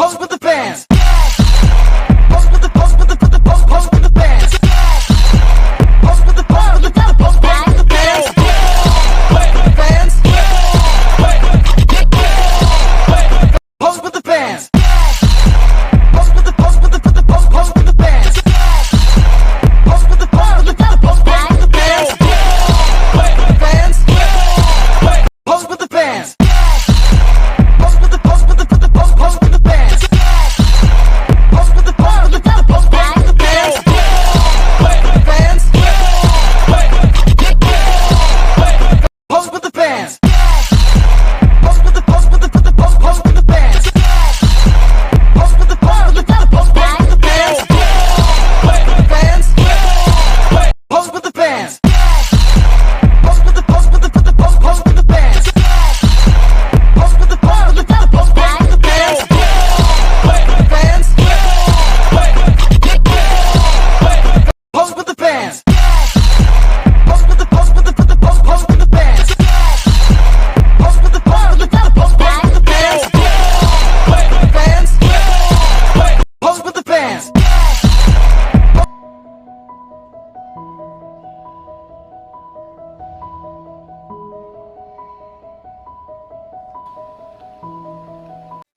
Pose with the bands. Pose with the pose with the pose with the bands. Pose with the pose with the pose with the bands. Bands. Pose with the bands. Pose with the pose with the pose with the bands. Pose with the pose with the pose with the bands. Bands. Pose with the bands. Pose with the pose with the pose with the bands. Pose with the pose with the pose with the bands. Bands. Pose with the bands. Pose with the pose with the pose with the bands. Pose with the pose with the pose with the bands. Bands. Pose with the bands. Pose with the pose with the pose with the bands. Pose with the pose with the pose with the bands. Bands. Pose with the bands. Pose with the pose with the pose with the bands. Pose with the pose with the pose with the bands. Bands. Pose with the bands.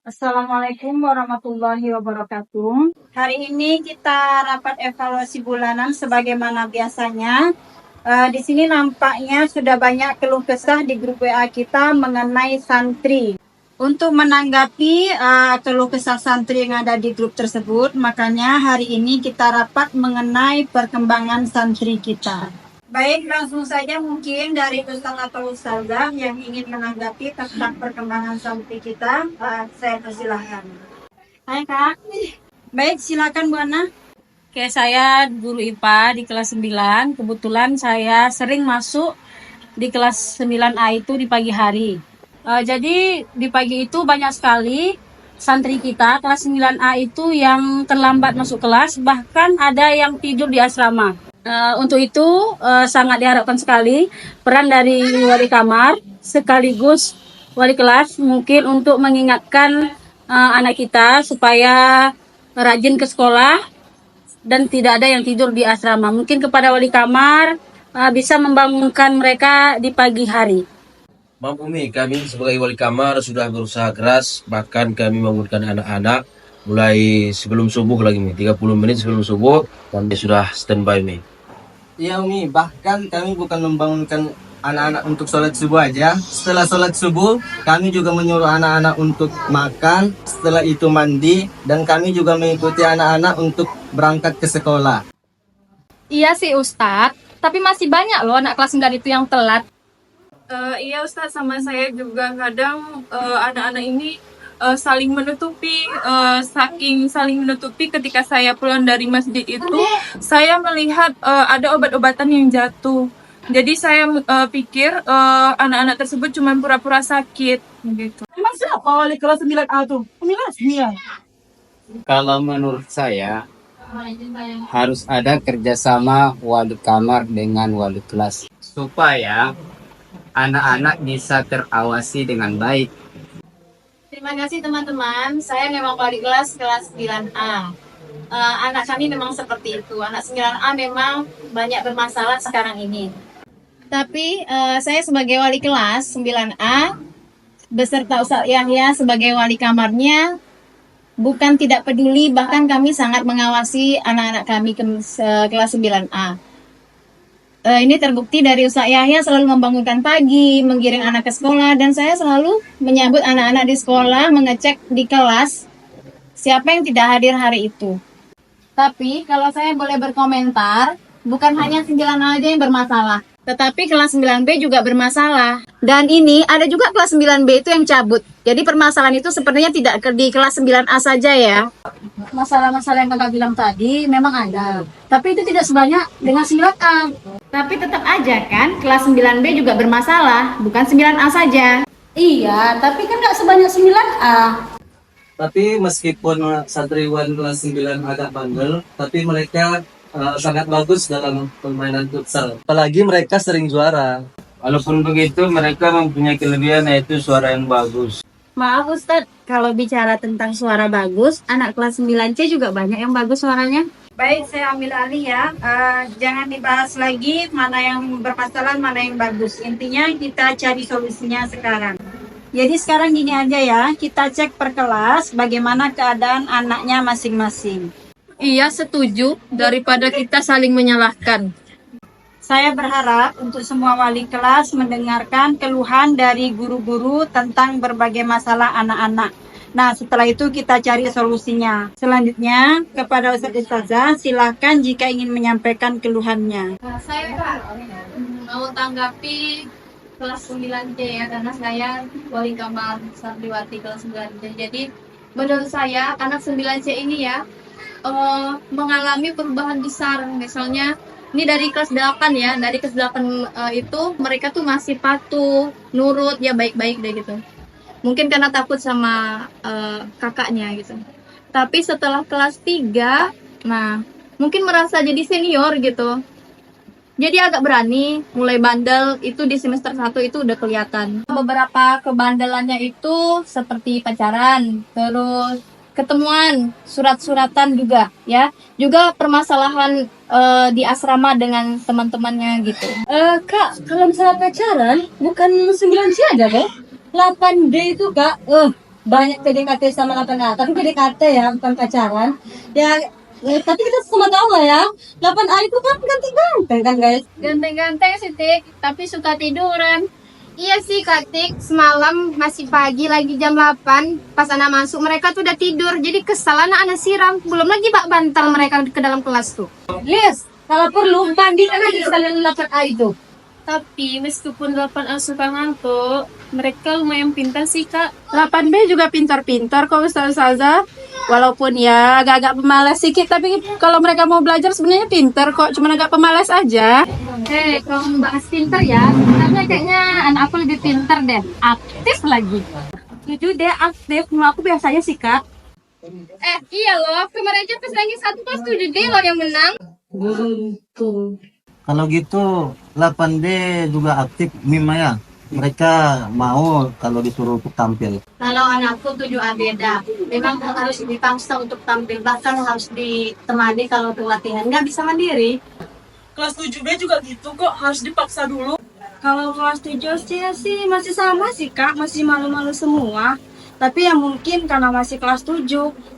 Assalamualaikum warahmatullahi wabarakatuh. Hari ini kita rapat evaluasi bulanan sebagaimana biasanya. Di sini nampaknya sudah banyak keluh kesah di grup WA kita mengenai santri. Untuk menanggapi keluh kesah santri yang ada di grup tersebut, makanya hari ini kita rapat mengenai perkembangan santri kita. Baik, langsung saja mungkin dari Ustaz atau Ustazah yang ingin menanggapi tentang perkembangan santri kita, saya persilahkan. Hai Kak. Baik, silakan Bu Ana. Oke, saya guru IPA di kelas 9. Kebetulan saya sering masuk di kelas 9A itu di pagi hari. Jadi di pagi itu banyak sekali santri kita kelas 9A itu yang terlambat masuk kelas, bahkan ada yang tidur di asrama. Untuk itu sangat diharapkan sekali peran dari wali kamar sekaligus wali kelas mungkin untuk mengingatkan anak kita supaya rajin ke sekolah dan tidak ada yang tidur di asrama. Mungkin kepada wali kamar bisa membangunkan mereka di pagi hari. Mampu Mi, kami sebagai wali kamar sudah berusaha keras, bahkan kami membangunkan anak-anak mulai sebelum subuh lagi Mi, 30 menit sebelum subuh kami sudah standby Mi. Iya Umi, bahkan kami bukan membangunkan anak-anak untuk sholat subuh aja. Setelah sholat subuh, kami juga menyuruh anak-anak untuk makan, setelah itu mandi, dan kami juga mengikuti anak-anak untuk berangkat ke sekolah. Iya sih Ustadz, tapi masih banyak loh anak kelas 9 itu yang telat. Iya Ustadz, sama saya juga kadang anak-anak ini saling menutupi, saking saling menutupi ketika saya pulang dari masjid itu, saya melihat ada obat-obatan yang jatuh. Jadi saya pikir anak-anak tersebut cuma pura-pura sakit gitu. Emang siapa wali kelas 9A tuh? Pemilasnya. Kalau menurut saya harus ada kerjasama wali kamar dengan wali kelas supaya anak-anak bisa terawasi dengan baik. Terima kasih teman-teman, saya memang wali kelas 9A. Anak kami memang seperti itu, anak 9A memang banyak bermasalah sekarang ini. Tapi saya sebagai wali kelas 9A beserta Ustaz Yahya sebagai wali kamarnya bukan tidak peduli, bahkan kami sangat mengawasi anak-anak kami kelas 9A. Ini terbukti dari Ustaz Yahya selalu membangunkan pagi, menggiring anak ke sekolah, dan saya selalu menyambut anak-anak di sekolah, mengecek di kelas siapa yang tidak hadir hari itu. Tapi kalau saya boleh berkomentar, bukan hanya 9A aja yang bermasalah, tetapi kelas 9B juga bermasalah. Dan ini ada juga kelas 9B itu yang cabut. Jadi permasalahan itu sepertinya tidak di kelas 9A saja ya. Masalah-masalah yang kakak bilang tadi memang ada, tapi itu tidak sebanyak dengan 9A. Tapi tetap aja kan, kelas 9B juga bermasalah, bukan 9A saja. Iya, tapi kan nggak sebanyak 9A. Tapi meskipun santriwan kelas 9 agak bandel, tapi mereka sangat bagus dalam permainan futsal. Apalagi mereka sering juara. Walaupun begitu mereka mempunyai kelebihan yaitu suara yang bagus. Maaf Ustadz, kalau bicara tentang suara bagus, anak kelas 9C juga banyak yang bagus suaranya. Baik, saya ambil alih ya. Jangan dibahas lagi mana yang bermasalah, mana yang bagus. Intinya kita cari solusinya sekarang. Jadi sekarang gini aja ya, kita cek per kelas bagaimana keadaan anaknya masing-masing. Iya, setuju. Daripada kita saling menyalahkan. Saya berharap untuk semua wali kelas mendengarkan keluhan dari guru-guru tentang berbagai masalah anak-anak. Nah, setelah itu kita cari solusinya. Selanjutnya, kepada Ustazah, silakan jika ingin menyampaikan keluhannya. Saya Kak, mau tanggapi kelas 9C ya, karena saya wali kamar santriwati kelas 9C. Jadi menurut saya anak 9C ini ya mengalami perubahan besar. Misalnya ini dari kelas 8 ya, dari kelas 8 itu mereka tuh masih patuh, nurut, ya baik-baik deh gitu. Mungkin karena takut sama kakaknya gitu. Tapi setelah kelas 3, nah mungkin merasa jadi senior gitu. Jadi agak berani, mulai bandel itu di semester 1 itu udah kelihatan. Beberapa kebandelannya itu seperti pacaran, terus ketemuan, surat-suratan juga ya. Juga permasalahan di asrama dengan teman-temannya gitu. Kak, kalau misalnya pacaran, bukan 9C aja kak? 8D itu kak, banyak PDKT sama 8A, tapi PDKT ya, bukan pacaran. Ya, tapi kita semua tahu lah ya, 8A itu kan ganteng-ganteng kan guys? Ganteng-ganteng sih Tik, tapi suka tiduran. Iya sih Kak Tik, semalam masih pagi lagi jam 8, pas anak masuk mereka tuh udah tidur, jadi kesal anak siram, belum lagi bak bantal mereka ke dalam kelas tuh. Lies, kalau perlu mandikan aja sekalian 8A itu. Tapi meskipun 8A suka ngantuk, mereka lumayan pintar sih Kak. 8B juga pintar-pintar kok Ustazah. Walaupun ya agak-agak pemalas sedikit, tapi kalau mereka mau belajar sebenarnya pintar kok, cuma agak pemalas aja. Kalau bahas pintar ya, karena kayaknya anak aku lebih pintar deh, aktif lagi. Setuju deh, aktif. Menurut aku biasanya sih kak. Iya loh, kemarin aja pas lagi 1 kelas 7D loh yang menang. Kalau gitu 8D juga aktif Mima ya. Mereka mau kalau disuruh untuk tampil. Kalau anakku 7A beda, memang harus dipaksa untuk tampil, bahkan harus ditemani kalau untuk latihan, nggak bisa mandiri. Kelas 7B juga gitu kok, harus dipaksa dulu. Kalau kelas 7 sih masih sama sih kak, masih malu-malu semua. Tapi ya mungkin karena masih kelas 7,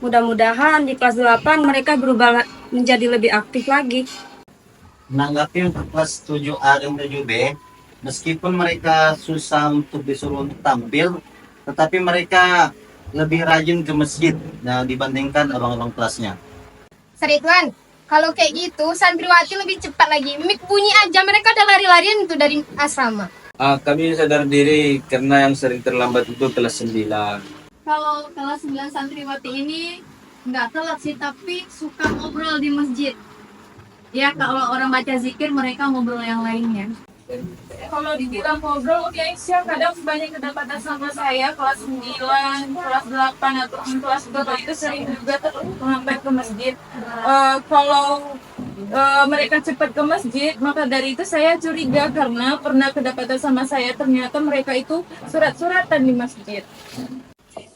mudah-mudahan di kelas 8 mereka berubah menjadi lebih aktif lagi. Menanggapi untuk kelas 7A dan 7B, meskipun mereka susah untuk disuruh untuk tampil, tetapi mereka lebih rajin ke masjid dibandingkan abang-abang kelasnya. Ridwan, kalau kayak gitu santriwati lebih cepat lagi. Mik bunyi aja mereka udah lari-larian tuh dari asrama. Kami sadar diri karena yang sering terlambat itu kelas 9. Kalau kelas 9 santriwati ini nggak telat sih, tapi suka ngobrol di masjid. Ya kalau orang baca zikir mereka ngobrol yang lainnya. Kalau dibilang ngobrol, guys, ya kadang banyak kedapatan sama saya kelas 9, kelas 8 atau kelas 2 itu sering juga terlambat ke masjid. Kalau mereka cepat ke masjid, maka dari itu saya curiga karena pernah kedapatan sama saya ternyata mereka itu surat-suratan di masjid.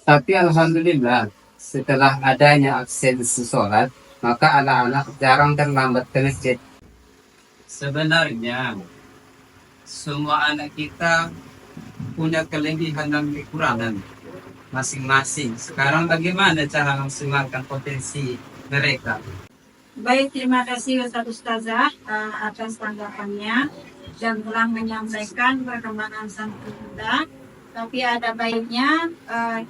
Tapi alhamdulillah setelah adanya akses sholat, maka anak-anak jarang terlambat ke masjid. Sebenarnya semua anak kita punya kelebihan dan kekurangan masing-masing. Sekarang bagaimana cara memaksimalkan potensi mereka? Baik, terima kasih Ustazah atas tanggapannya dan telah menyampaikan perkembangan santri kita. Tapi ada baiknya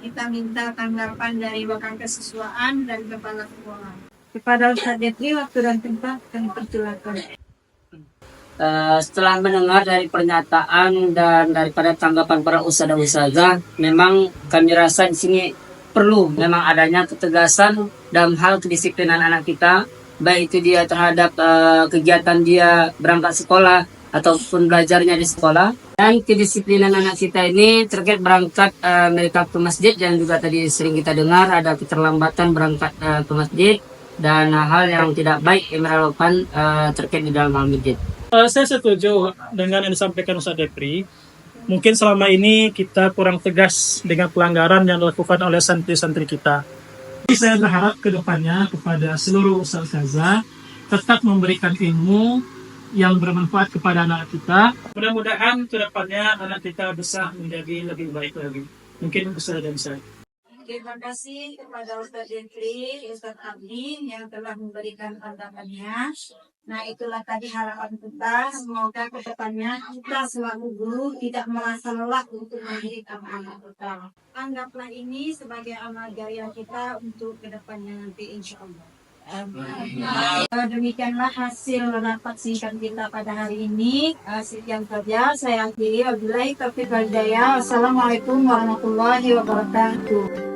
kita minta tanggapan dari Wakil Kesiswaan dan Kepala Sekolah. Kepada Ustaz Detri, waktu dan tempat kami persilakan. Setelah mendengar dari pernyataan dan daripada tanggapan para ustadz dan ustazah, memang kami rasa di sini perlu memang adanya ketegasan dalam hal kedisiplinan anak kita, baik itu dia terhadap kegiatan dia berangkat sekolah ataupun belajarnya di sekolah, dan kedisiplinan anak kita ini terkait berangkat mereka ke masjid, dan juga tadi sering kita dengar ada keterlambatan berangkat ke masjid dan hal yang tidak baik yang relevan terkait di dalam hal masjid. Saya setuju dengan yang disampaikan Ustaz Depri. Mungkin selama ini kita kurang tegas dengan pelanggaran yang dilakukan oleh santri-santri kita. Jadi saya berharap ke depannya kepada seluruh ustaz-ustazah tetap memberikan ilmu yang bermanfaat kepada anak kita. Mudah-mudahan ke depannya anak kita bisa menjadi lebih baik lagi. Mungkin besar dan saya. Terima kasih kepada Ustadz Jeffrey, Ustadz Abdi yang telah memberikan pandangannya. Nah, itulah tadi harapan kita. Semoga ke depannya kita selaku guru tidak merasa lelah untuk mendidik anak-anak kita. Anggaplah ini sebagai amal jariah kita untuk ke depannya nanti, insya Allah. Demikianlah hasil rapat singkat kita pada hari ini. Sekian saja saya akhiri. Wabillahi taufiq wal hidayah. Wassalamualaikum warahmatullahi wabarakatuh.